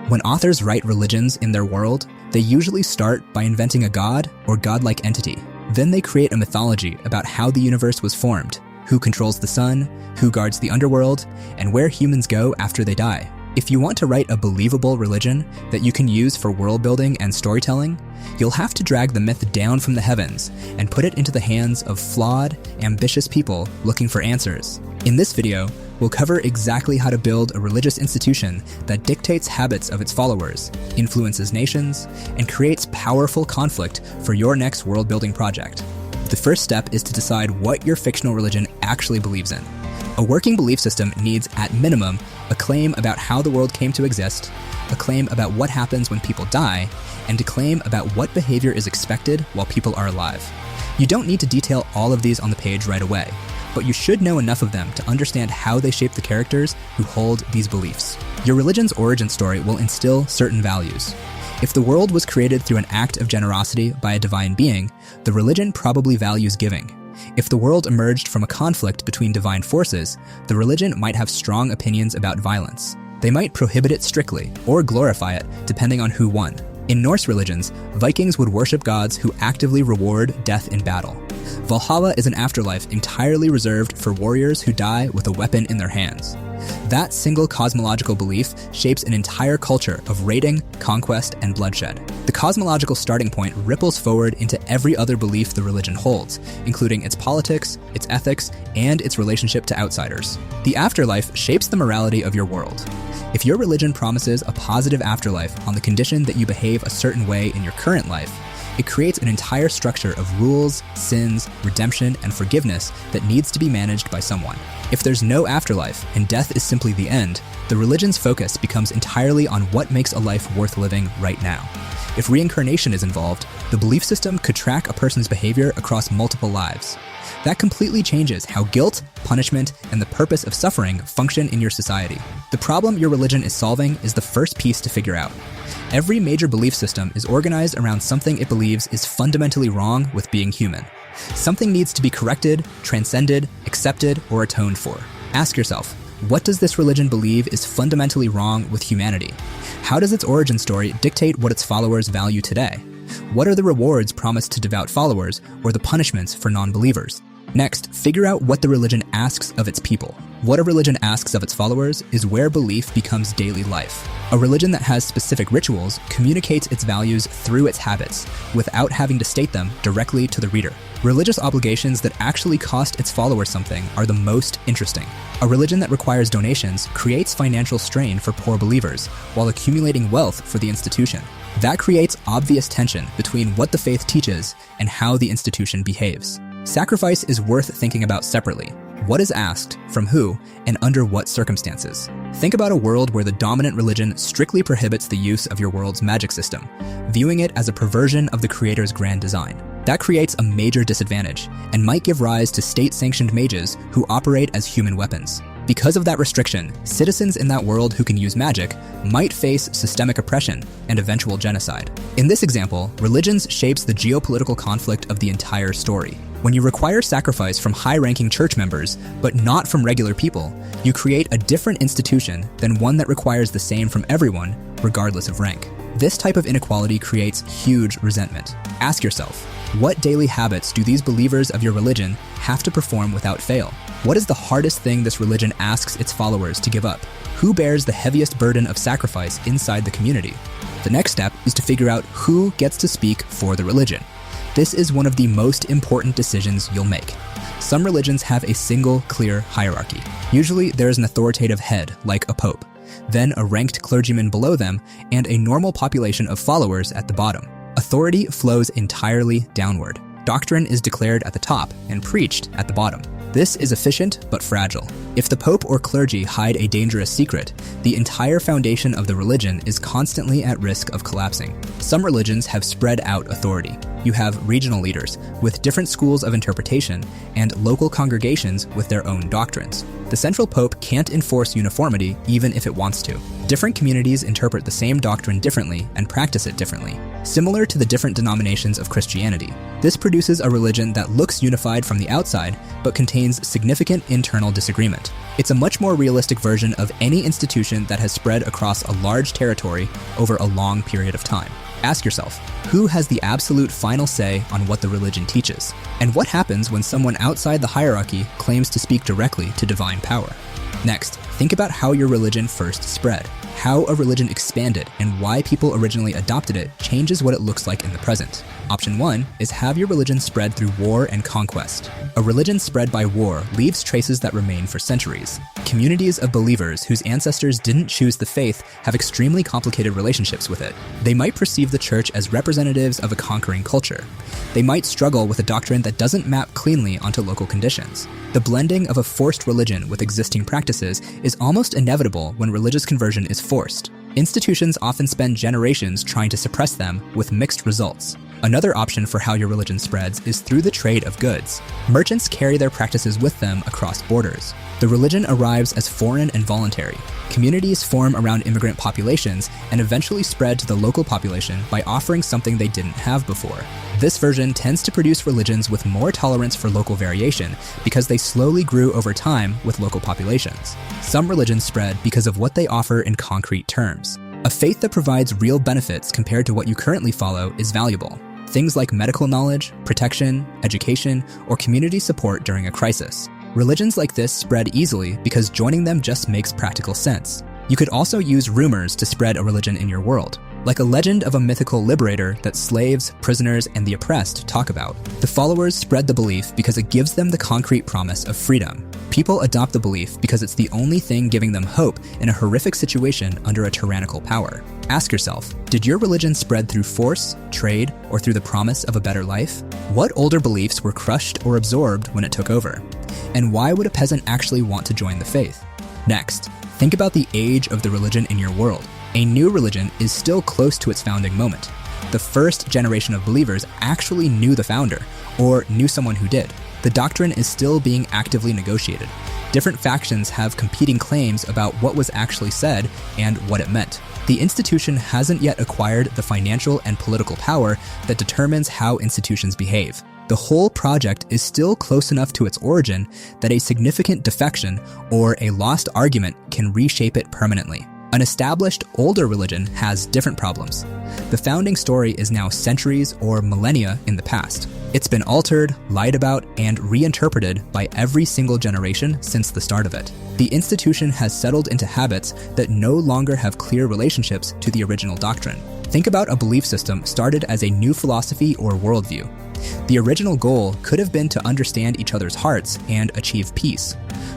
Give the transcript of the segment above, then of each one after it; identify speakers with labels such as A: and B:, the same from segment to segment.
A: When authors write religions in their world, they usually start by inventing a god or godlike entity. Then they create a mythology about how the universe was formed, who controls the sun, who guards the underworld, and where humans go after they die. If you want to write a believable religion that you can use for world building and storytelling, you'll have to drag the myth down from the heavens and put it into the hands of flawed, ambitious people looking for answers. In this video, we'll cover exactly how to build a religious institution that dictates habits of its followers, influences nations, and creates powerful conflict for your next world-building project. The first step is to decide what your fictional religion actually believes in. A working belief system needs, at minimum, a claim about how the world came to exist, a claim about what happens when people die, and a claim about what behavior is expected while people are alive. You don't need to detail all of these on the page right away, but you should know enough of them to understand how they shape the characters who hold these beliefs. Your religion's origin story will instill certain values. If the world was created through an act of generosity by a divine being, the religion probably values giving. If the world emerged from a conflict between divine forces, the religion might have strong opinions about violence. They might prohibit it strictly, or glorify it, depending on who won. In Norse religions, Vikings would worship gods who actively reward death in battle. Valhalla is an afterlife entirely reserved for warriors who die with a weapon in their hands. That single cosmological belief shapes an entire culture of raiding, conquest, and bloodshed. The cosmological starting point ripples forward into every other belief the religion holds, including its politics, its ethics, and its relationship to outsiders. The afterlife shapes the morality of your world. If your religion promises a positive afterlife on the condition that you behave a certain way in your current life, it creates an entire structure of rules, sins, redemption, and forgiveness that needs to be managed by someone. If there's no afterlife and death is simply the end, the religion's focus becomes entirely on what makes a life worth living right now. If reincarnation is involved, the belief system could track a person's behavior across multiple lives. That completely changes how guilt, punishment, and the purpose of suffering function in your society. The problem your religion is solving is the first piece to figure out. Every major belief system is organized around something it believes is fundamentally wrong with being human. Something needs to be corrected, transcended, accepted, or atoned for. Ask yourself, what does this religion believe is fundamentally wrong with humanity? How does its origin story dictate what its followers value today? What are the rewards promised to devout followers, or the punishments for non-believers? Next, figure out what the religion asks of its people. What a religion asks of its followers is where belief becomes daily life. A religion that has specific rituals communicates its values through its habits, without having to state them directly to the reader. Religious obligations that actually cost its followers something are the most interesting. A religion that requires donations creates financial strain for poor believers, while accumulating wealth for the institution. That creates obvious tension between what the faith teaches and how the institution behaves. Sacrifice is worth thinking about separately. What is asked, from who, and under what circumstances? Think about a world where the dominant religion strictly prohibits the use of your world's magic system, viewing it as a perversion of the creator's grand design. That creates a major disadvantage, and might give rise to state-sanctioned mages who operate as human weapons. Because of that restriction, citizens in that world who can use magic might face systemic oppression and eventual genocide. In this example, religions shapes the geopolitical conflict of the entire story. When you require sacrifice from high-ranking church members, but not from regular people, you create a different institution than one that requires the same from everyone, regardless of rank. This type of inequality creates huge resentment. Ask yourself, what daily habits do these believers of your religion have to perform without fail? What is the hardest thing this religion asks its followers to give up? Who bears the heaviest burden of sacrifice inside the community? The next step is to figure out who gets to speak for the religion. This is one of the most important decisions you'll make. Some religions have a single, clear hierarchy. Usually there is an authoritative head, like a pope, then a ranked clergyman below them, and a normal population of followers at the bottom. Authority flows entirely downward. Doctrine is declared at the top and preached at the bottom. This is efficient but fragile. If the pope or clergy hide a dangerous secret, the entire foundation of the religion is constantly at risk of collapsing. Some religions have spread out authority. You have regional leaders with different schools of interpretation and local congregations with their own doctrines. The central pope can't enforce uniformity even if it wants to. Different communities interpret the same doctrine differently and practice it differently. Similar to the different denominations of Christianity, this produces a religion that looks unified from the outside, but contains significant internal disagreement. It's a much more realistic version of any institution that has spread across a large territory over a long period of time. Ask yourself, who has the absolute final say on what the religion teaches? And what happens when someone outside the hierarchy claims to speak directly to divine power? Next, think about how your religion first spread. How a religion expanded and why people originally adopted it changes what it looks like in the present. Option 1 is have your religion spread through war and conquest. A religion spread by war leaves traces that remain for centuries. Communities of believers whose ancestors didn't choose the faith have extremely complicated relationships with it. They might perceive the church as representatives of a conquering culture. They might struggle with a doctrine that doesn't map cleanly onto local conditions. The blending of a forced religion with existing practices is almost inevitable when religious conversion is forced. Institutions often spend generations trying to suppress them with mixed results. Another option for how your religion spreads is through the trade of goods. Merchants carry their practices with them across borders. The religion arrives as foreign and voluntary. Communities form around immigrant populations and eventually spread to the local population by offering something they didn't have before. This version tends to produce religions with more tolerance for local variation because they slowly grew over time with local populations. Some religions spread because of what they offer in concrete terms. A faith that provides real benefits compared to what you currently follow is valuable. Things like medical knowledge, protection, education, or community support during a crisis. Religions like this spread easily because joining them just makes practical sense. You could also use rumors to spread a religion in your world, like a legend of a mythical liberator that slaves, prisoners, and the oppressed talk about. The followers spread the belief because it gives them the concrete promise of freedom. People adopt the belief because it's the only thing giving them hope in a horrific situation under a tyrannical power. Ask yourself, did your religion spread through force, trade, or through the promise of a better life? What older beliefs were crushed or absorbed when it took over? And why would a peasant actually want to join the faith? Next, think about the age of the religion in your world. A new religion is still close to its founding moment. The first generation of believers actually knew the founder, or knew someone who did. The doctrine is still being actively negotiated. Different factions have competing claims about what was actually said and what it meant. The institution hasn't yet acquired the financial and political power that determines how institutions behave. The whole project is still close enough to its origin that a significant defection or a lost argument can reshape it permanently. An established, older religion has different problems. The founding story is now centuries or millennia in the past. It's been altered, lied about, and reinterpreted by every single generation since the start of it. The institution has settled into habits that no longer have clear relationships to the original doctrine. Think about a belief system started as a new philosophy or worldview. The original goal could have been to understand each other's hearts and achieve peace.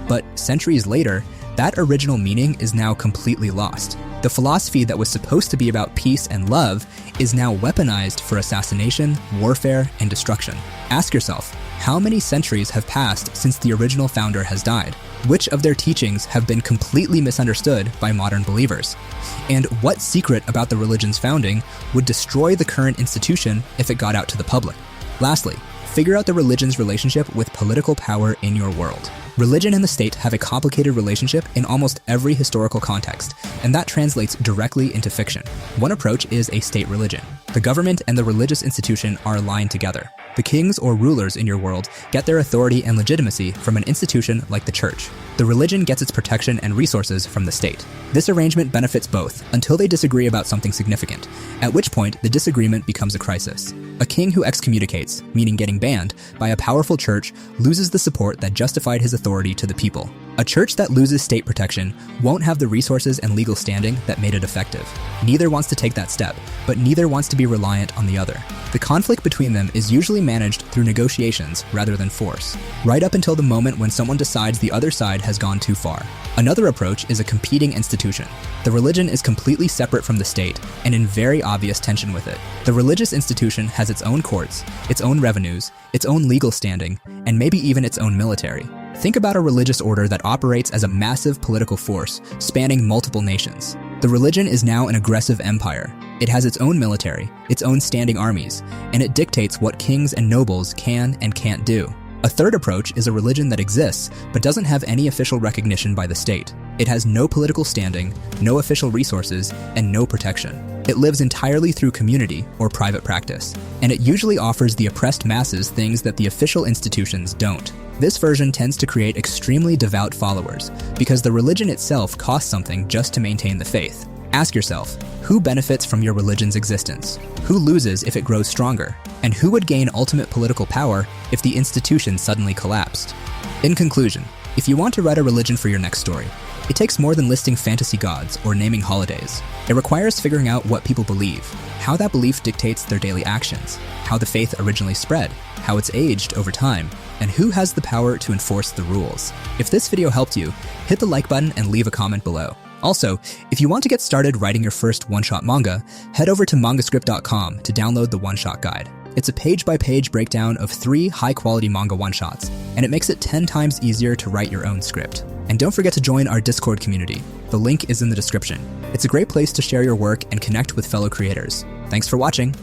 A: But centuries later, that original meaning is now completely lost. The philosophy that was supposed to be about peace and love is now weaponized for assassination, warfare, and destruction. Ask yourself, how many centuries have passed since the original founder has died? Which of their teachings have been completely misunderstood by modern believers? And what secret about the religion's founding would destroy the current institution if it got out to the public? Lastly, figure out the religion's relationship with political power in your world. Religion and the state have a complicated relationship in almost every historical context, and that translates directly into fiction. One approach is a state religion. The government and the religious institution are aligned together. The kings or rulers in your world get their authority and legitimacy from an institution like the church. The religion gets its protection and resources from the state. This arrangement benefits both until they disagree about something significant, at which point the disagreement becomes a crisis. A king who excommunicates, meaning getting banned, by a powerful church loses the support that justified his authority to the people. A church that loses state protection won't have the resources and legal standing that made it effective. Neither wants to take that step, but neither wants to be reliant on the other. The conflict between them is usually managed through negotiations rather than force, right up until the moment when someone decides the other side has gone too far. Another approach is a competing institution. The religion is completely separate from the state and in very obvious tension with it. The religious institution has its own courts, its own revenues, its own legal standing, and maybe even its own military. Think about a religious order that operates as a massive political force spanning multiple nations. The religion is now an aggressive empire. It has its own military, its own standing armies, and it dictates what kings and nobles can and can't do. A third approach is a religion that exists but doesn't have any official recognition by the state. It has no political standing, no official resources, and no protection. It lives entirely through community or private practice, and it usually offers the oppressed masses things that the official institutions don't. This version tends to create extremely devout followers because the religion itself costs something just to maintain the faith. Ask yourself, who benefits from your religion's existence? Who loses if it grows stronger? And who would gain ultimate political power if the institution suddenly collapsed? In conclusion, if you want to write a religion for your next story, it takes more than listing fantasy gods or naming holidays. It requires figuring out what people believe, how that belief dictates their daily actions, how the faith originally spread, how it's aged over time, and who has the power to enforce the rules. If this video helped you, hit the like button and leave a comment below. Also, if you want to get started writing your first one-shot manga, head over to mangascript.com to download the one-shot guide. It's a page-by-page breakdown of 3 high-quality manga one-shots, and it makes it 10 times easier to write your own script. And don't forget to join our Discord community. The link is in the description. It's a great place to share your work and connect with fellow creators. Thanks for watching!